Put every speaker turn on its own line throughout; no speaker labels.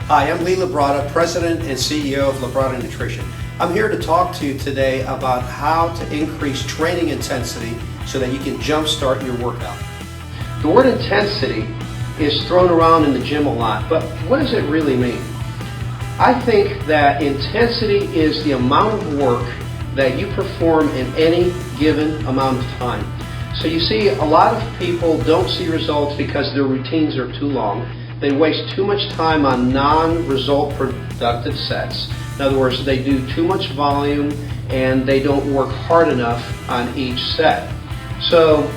Hi, I'm Labrada, President and CEO of Labrada Nutrition. I'm here to talk to you today about how to increase training intensity so that you can jumpstart your workout. The word intensity is thrown around in the gym a lot, but what does it really mean? I think that intensity is the amount of work that you perform in any given amount of time. So you see, a lot of people don't see results because their routines are too long. They waste too much time on non-result productive sets. In other words, they do too much volume and they don't work hard enough on each set. So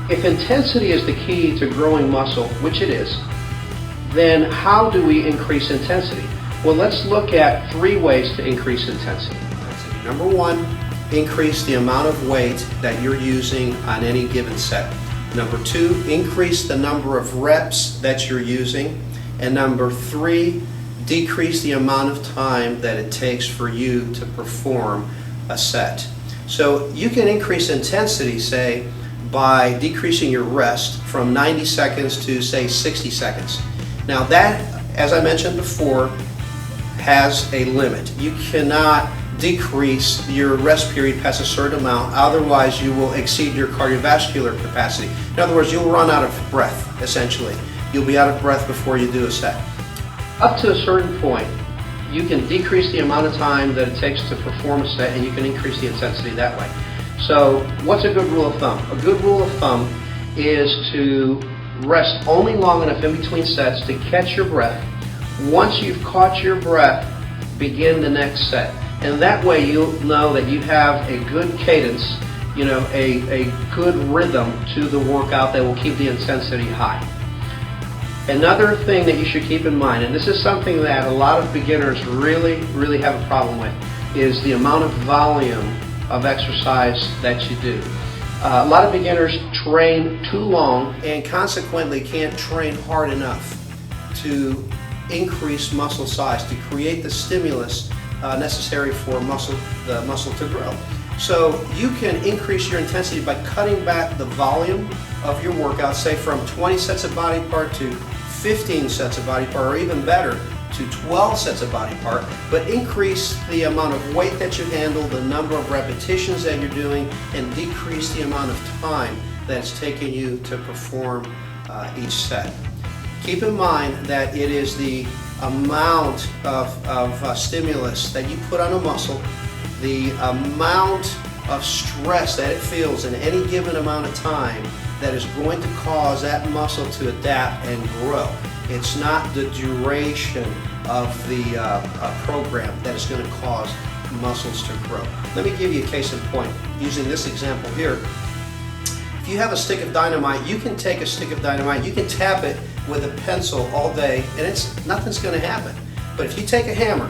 if intensity is the key to growing muscle, which it is, then how do we increase intensity? Well, let's look at 3 ways to increase intensity. Number 1, increase the amount of weight that you're using on any given set. Number 2, increase the number of reps that you're using. And number 3, decrease the amount of time that it takes for you to perform a set. So you can increase intensity, say, by decreasing your rest from 90 seconds to, say, 60 seconds. Now that, as I mentioned before, has a limit. You cannot decrease your rest period past a certain amount, otherwise you will exceed your cardiovascular capacity. In other words, you'll run out of breath, essentially. You'll be out of breath before you do a set. Up to a certain point, you can decrease the amount of time that it takes to perform a set, and you can increase the intensity that way. So what's a good rule of thumb? A good rule of thumb is to rest only long enough in between sets to catch your breath. Once you've caught your breath, begin the next set. And that way you'll know that you have a good cadence, a good rhythm to the workout that will keep the intensity high. Another thing that you should keep in mind, and this is something that a lot of beginners really have a problem with, is the amount of volume of exercise that you do. A lot of beginners train too long and consequently can't train hard enough to increase muscle size, to create the stimulus necessary for the muscle to grow. So you can increase your intensity by cutting back the volume of your workout, say from 20 sets of body part to 15 sets of body part, or even better, to 12 sets of body part, but increase the amount of weight that you handle, the number of repetitions that you're doing, and decrease the amount of time that it's taking you to perform each set. Keep in mind that it is the amount of stimulus that you put on a muscle, the amount of stress that it feels in any given amount of time, that is going to cause that muscle to adapt and grow. It's not the duration of the program that is going to cause muscles to grow. Let me give you a case in point using this example here. If you have a stick of dynamite, you can take a stick of dynamite, you can tap it with a pencil all day and nothing's going to happen. But if you take a hammer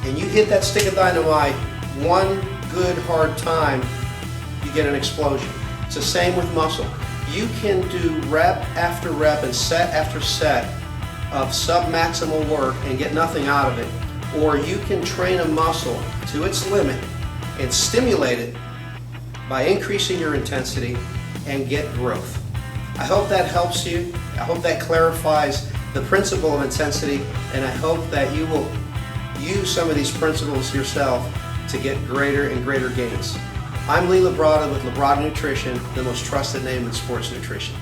and you hit that stick of dynamite one good hard time, you get an explosion. It's the same with muscle. You can do rep after rep and set after set of sub-maximal work and get nothing out of it, or you can train a muscle to its limit and stimulate it by increasing your intensity and get growth. I hope that helps you. I hope that clarifies the principle of intensity, and I hope that you will use some of these principles yourself to get greater and greater gains. I'm Labrada with Labrada Nutrition, the most trusted name in sports nutrition.